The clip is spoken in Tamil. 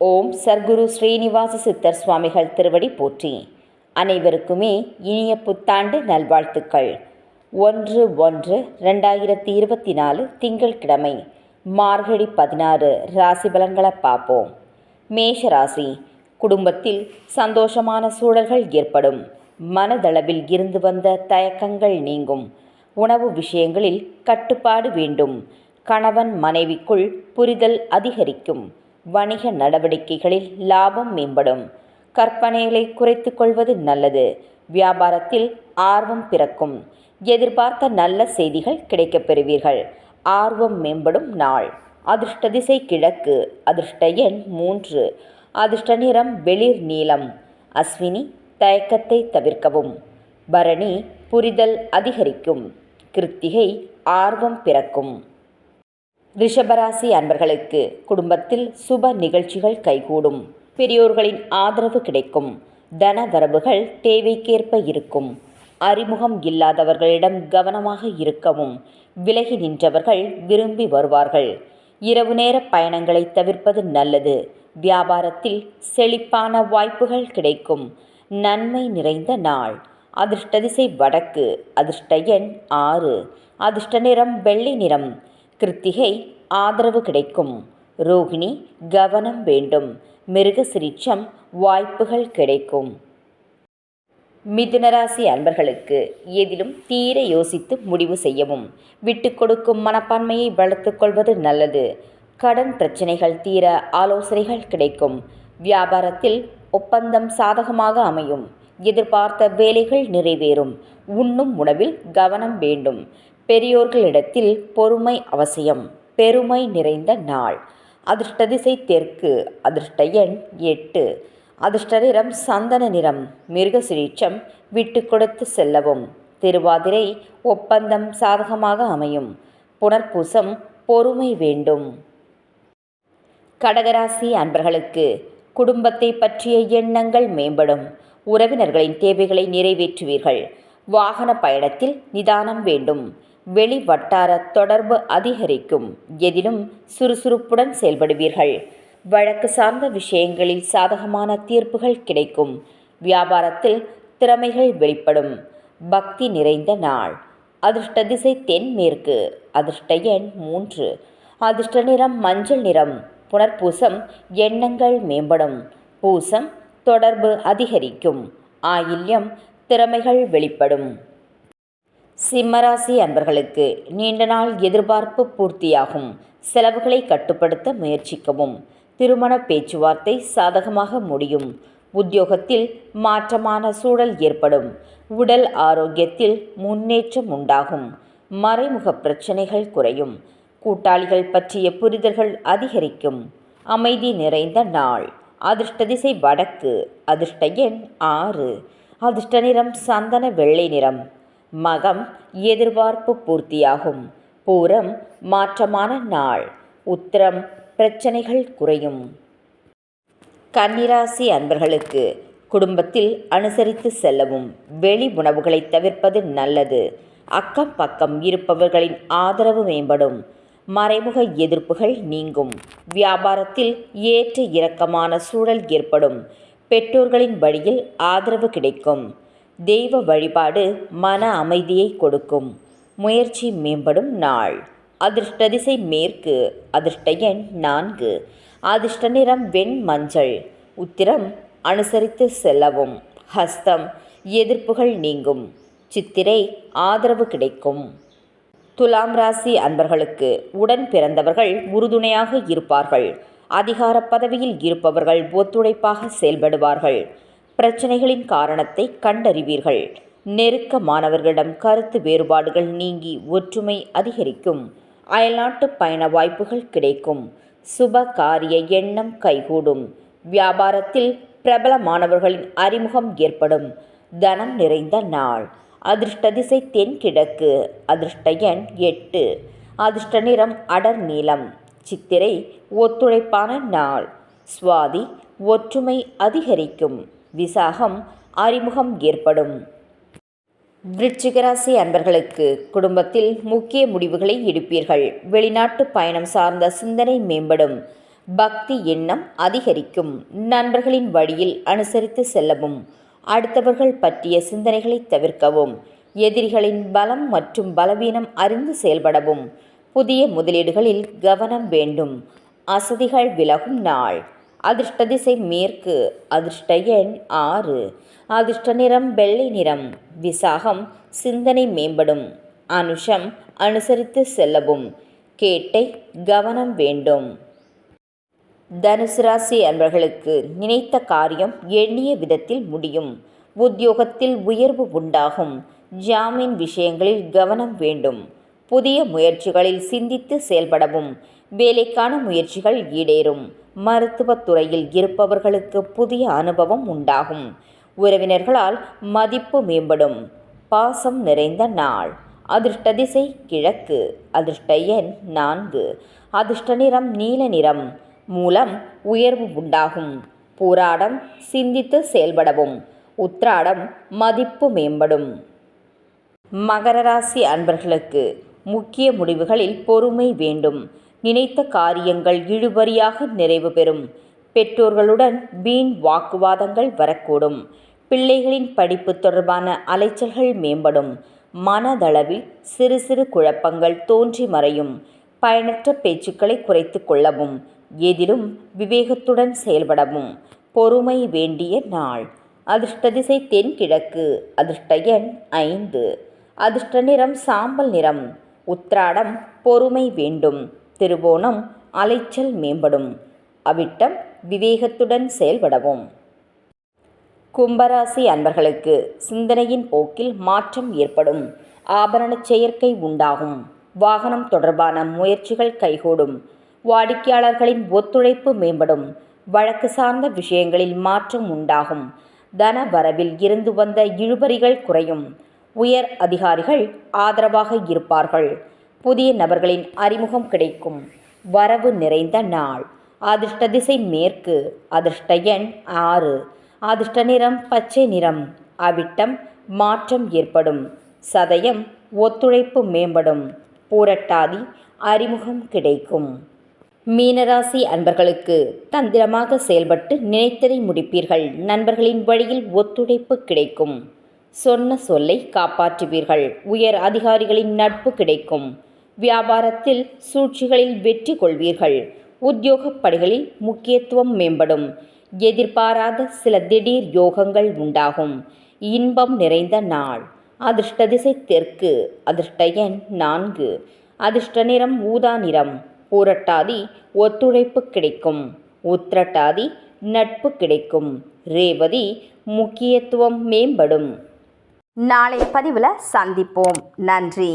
ஓம் சர்க்குரு ஸ்ரீனிவாச சித்தர் சுவாமிகள் திருவடி போற்றி. அனைவருக்குமே இனிய புத்தாண்டு நல்வாழ்த்துக்கள். 1/1/2024 திங்கட்கிழமை, மார்கழி 16 ராசி பலன்களை பார்ப்போம். மேஷ ராசி. குடும்பத்தில் சந்தோஷமான சூழல்கள் ஏற்படும். மனதளவில் இருந்து வந்த தயக்கங்கள் நீங்கும். உணவு விஷயங்களில் கட்டுப்பாடு வேண்டும். கணவன் மனைவிக்குள் புரிதல் அதிகரிக்கும். வணிக நடவடிக்கைகளில் லாபம் மேம்படும். கற்பனைகளை குறைத்து கொள்வது நல்லது. வியாபாரத்தில் ஆர்வம் பிறக்கும். எதிர்பார்த்த நல்ல செய்திகள் கிடைக்கப் பெறுவீர்கள். ஆர்வம் மேம்படும் நாள். அதிர்ஷ்ட திசை கிழக்கு. அதிர்ஷ்ட எண் 3. அதிர்ஷ்ட நிறம் வெளிர் நீலம். அஸ்வினி தயக்கத்தை தவிர்க்கவும். பரணி புரிதல் அதிகரிக்கும். கிருத்திகை ஆர்வம் பிறக்கும். ரிஷபராசி அன்பர்களுக்கு குடும்பத்தில் சுப நிகழ்ச்சிகள் கைகூடும். பெரியோர்களின் ஆதரவு கிடைக்கும். தன வரவுகள் தேவைக்கேற்ப இருக்கும். அறிமுகம் இல்லாதவர்களிடம் கவனமாக இருக்கவும். விலகி நின்றவர்கள் விரும்பி வருவார்கள். இரவு நேர பயணங்களை தவிர்ப்பது நல்லது. வியாபாரத்தில் செழிப்பான வாய்ப்புகள் கிடைக்கும். நன்மை நிறைந்த நாள். அதிர்ஷ்ட திசை வடக்கு. அதிர்ஷ்ட எண் 6. அதிர்ஷ்ட நிறம் வெள்ளை நிறம். கிருத்திகை ஆதரவு கிடைக்கும். ரோகிணி கவனம் வேண்டும். மிருகசிரிச்சம் வாய்ப்புகள் கிடைக்கும். மிதுனராசி அன்பர்களுக்கு எதிலும் தீர யோசித்து முடிவு செய்யவும். விட்டு கொடுக்கும் மனப்பான்மையை வளர்த்து கொள்வது நல்லது. கடன் பிரச்சனைகள் தீர ஆலோசனைகள் கிடைக்கும். வியாபாரத்தில் ஒப்பந்தம் சாதகமாக அமையும். எதிர்பார்த்த வேலைகள் நிறைவேறும். உண்ணும் உணவில் கவனம் வேண்டும். பெரியோர்களிடத்தில் பொறுமை அவசியம். பெருமை நிறைந்த நாள். அதிர்ஷ்ட திசை தெற்கு. அதிர்ஷ்ட எண் 8. அதிர்ஷ்ட நிறம் சந்தன நிறம். மிருகசிரீட்சம் விட்டு கொடுத்து செல்லவும். திருவாதிரை ஒப்பந்தம் சாதகமாக அமையும். புனர்பூசம் பொறுமை வேண்டும். கடகராசி அன்பர்களுக்கு குடும்பத்தை பற்றிய எண்ணங்கள் மேம்படும். உறவினர்களின் தேவைகளை நிறைவேற்றுவீர்கள். வாகன பயணத்தில் நிதானம் வேண்டும். வெளி வட்டார தொடர்பு அதிகரிக்கும். எதிலும் சுறுசுறுப்புடன் செயல்படுவீர்கள். வழக்கு சார்ந்த விஷயங்களில் சாதகமான தீர்ப்புகள் கிடைக்கும். வியாபாரத்தில் திறமைகள் வெளிப்படும். பக்தி நிறைந்த நாள். அதிர்ஷ்ட திசை தென்மேற்கு. அதிர்ஷ்ட எண் 3. அதிர்ஷ்ட நிறம் மஞ்சள் நிறம். புனர்பூசம் எண்ணங்கள் மேம்படும். பூசம் தொடர்பு அதிகரிக்கும். ஆயில்யம் திறமைகள் வெளிப்படும். சிம்மராசி அன்பர்களுக்கு நீண்ட நாள் எதிர்பார்ப்பு பூர்த்தியாகும். செலவுகளை கட்டுப்படுத்த முயற்சிக்கவும். திருமண பேச்சுவார்த்தை சாதகமாக முடியும். உத்தியோகத்தில் மாற்றமான சூழல் ஏற்படும். உடல் ஆரோக்கியத்தில் முன்னேற்றம் உண்டாகும். மறைமுக பிரச்சனைகள் குறையும். கூட்டாளிகள் பற்றிய புரிதல்கள் அதிகரிக்கும். அமைதி நிறைந்த நாள். அதிர்ஷ்ட திசை வடக்கு. அதிர்ஷ்ட எண் 6. அதிர்ஷ்ட நிறம் சந்தன வெள்ளை நிறம். மகம் எதிர்பார்ப்பு பூர்த்தியாகும். பூரம் மாற்றமான நாள். உத்திரம் பிரச்சனைகள் குறையும். கன்னிராசி அன்பர்களுக்கு குடும்பத்தில் அனுசரித்து செல்லவும். வெளி உணவுகளை தவிர்ப்பது நல்லது. அக்கம் பக்கம் இருப்பவர்களின் ஆதரவு மேம்படும். மறைமுக எதிர்ப்புகள் நீங்கும். வியாபாரத்தில் ஏற்ற இறக்கமான சூழல் ஏற்படும். பெற்றோர்களின் வழியில் ஆதரவு கிடைக்கும். தெய்வ வழிபாடு மன அமைதியை கொடுக்கும். முயற்சி மேம்படும் நாள். அதிர்ஷ்ட திசை மேற்கு. அதிர்ஷ்ட எண் 4. அதிர்ஷ்ட நிறம் வெண் மஞ்சள். உத்திரம் அனுசரித்து செல்லவும். ஹஸ்தம் எதிர்ப்புகள் நீங்கும். சித்திரை ஆதரவு கிடைக்கும். துலாம் ராசி அன்பர்களுக்கு உடன் பிறந்தவர்கள் உறுதுணையாக இருப்பார்கள். அதிகார பதவியில் இருப்பவர்கள் ஒத்துழைப்பாக செயல்படுவார்கள். பிரச்சனைகளின் காரணத்தை கண்டறிவீர்கள். நெருக்கமானவர்களிடம் கருத்து வேறுபாடுகள் நீங்கி ஒற்றுமை அதிகரிக்கும். அயல்நாட்டு பயண வாய்ப்புகள் கிடைக்கும். சுப காரிய எண்ணம் கைகூடும். வியாபாரத்தில் பிரபலமானவர்களின் அறிமுகம் ஏற்படும். தனம் நிறைந்த நாள். அதிர்ஷ்ட திசை தென்கிழக்கு. அதிர்ஷ்ட எண் 8. அதிர்ஷ்ட நிறம் அடர் நீலம். சித்திரை ஒத்துழைப்பான நாள். சுவாதி ஒற்றுமை அதிகரிக்கும். விசாகம் அறிமுகம் ஏற்படும். விருச்சிகராசி அன்பர்களுக்கு குடும்பத்தில் முக்கிய முடிவுகளை எடுப்பீர்கள். வெளிநாட்டு பயணம் சார்ந்த சிந்தனை மேம்படும். பக்தி எண்ணம் அதிகரிக்கும். நண்பர்களின் வழியில் அனுசரித்து செல்லவும். அடுத்தவர்கள் பற்றிய சிந்தனைகளை தவிர்க்கவும். எதிரிகளின் பலம் மற்றும் பலவீனம் அறிந்து செயல்படவும். புதிய முதலீடுகளில் கவனம் வேண்டும். அசதிகள் விலகும் நாள். அதிர்ஷ்ட திசை மேற்கு. அதிர்ஷ்ட எண் 6. அதிர்ஷ்ட நிறம் வெள்ளை நிறம். விசாகம் சிந்தனை மேம்படும். அனுஷம் அனுசரித்து செல்லவும். கேட்டை கவனம் வேண்டும். தனுசு ராசி அன்பர்களுக்கு நினைத்த காரியம் எண்ணிய விதத்தில் முடியும். உத்தியோகத்தில் உயர்வு உண்டாகும். ஜாமீன் விஷயங்களில் கவனம் வேண்டும். புதிய முயற்சிகளில் சிந்தித்து செயல்படவும். வேலைக்கான முயற்சிகள் ஈடேறும். மருத்துவத் துறையில் இருப்பவர்களுக்கு புதிய அனுபவம் உண்டாகும். உறவினர்களால் மதிப்பு மேம்படும். பாசம் நிறைந்த நாள். அதிர்ஷ்ட திசை கிழக்கு. அதிர்ஷ்ட எண் 4. அதிர்ஷ்ட நிறம் நீல நிறம். மூலம் உயர்வு உண்டாகும். பூராடம் சிந்தித்து செயல்படவும். உத்திராடம் மதிப்பு மேம்படும். மகர ராசி அன்பர்களுக்கு முக்கிய முடிவுகளில் பொறுமை வேண்டும். நினைத்த காரியங்கள் இழுபறியாக நிறைவு பெறும். பெற்றோர்களுடன் வீண் வாக்குவாதங்கள் வரக்கூடும். பிள்ளைகளின் படிப்பு தொடர்பான அலைச்சல்கள் மேம்படும். மனதளவில் சிறு சிறு குழப்பங்கள் தோன்றி மறையும். பயனற்ற பேச்சுக்களை குறைத்து கொள்ளவும். எதிலும் விவேகத்துடன் செயல்படவும். பொறுமை வேண்டிய நாள். அதிர்ஷ்ட திசை தென்கிழக்கு. அதிர்ஷ்ட எண் 5. அதிர்ஷ்ட நிறம் சாம்பல் நிறம். உத்திராடம் பொறுமை வேண்டும். திருவோணம் அலைச்சல் மேம்படும். அவிட்டம் விவேகத்துடன் செயல்படவும். கும்பராசி அன்பர்களுக்கு சிந்தனையின் போக்கில் மாற்றம் ஏற்படும். ஆபரண செயற்கை உண்டாகும். வாகனம் தொடர்பான முயற்சிகள் கைகூடும். வாடிக்கையாளர்களின் ஒத்துழைப்பு மேம்படும். வழக்கு சார்ந்த விஷயங்களில் மாற்றம் உண்டாகும். தன வரவில் இருந்து வந்த இழுபறிகள் குறையும். உயர் அதிகாரிகள் ஆதரவாக இருப்பார்கள். புதிய நபர்களின் அறிமுகம் கிடைக்கும். வரவு நிறைந்த நாள். அதிர்ஷ்ட திசை மேற்கு. அதிர்ஷ்ட எண் 6. அதிர்ஷ்ட நிறம் பச்சை நிறம். அவிட்டம் மாற்றம் ஏற்படும். சதயம் ஒத்துழைப்பு மேம்படும். பூரட்டாதி அறிமுகம் கிடைக்கும். மீனராசி அன்பர்களுக்கு தந்திரமாக செயல்பட்டு நினைத்ததை முடிப்பீர்கள். நண்பர்களின் வழியில் ஒத்துழைப்பு கிடைக்கும். சொன்ன சொல்லை காப்பாற்றுவீர்கள். உயர் அதிகாரிகளின் நட்பு கிடைக்கும். வியாபாரத்தில் சூழ்ச்சிகளில் வெற்றி கொள்வீர்கள். உத்தியோகப் பணிகளில் முக்கியத்துவம் மேம்படும். எதிர்பாராத சில திடீர் யோகங்கள் உண்டாகும். இன்பம் நிறைந்த நாள். அதிர்ஷ்ட திசை தெற்கு. அதிர்ஷ்ட எண் 4. அதிர்ஷ்ட நிறம் ஊதா நிறம். பூரட்டாதி ஒத்துழைப்பு கிடைக்கும். உத்திரட்டாதி நட்பு கிடைக்கும். ரேவதி முக்கியத்துவம் மேம்படும். நாளை பதிவில் சந்திப்போம். நன்றி.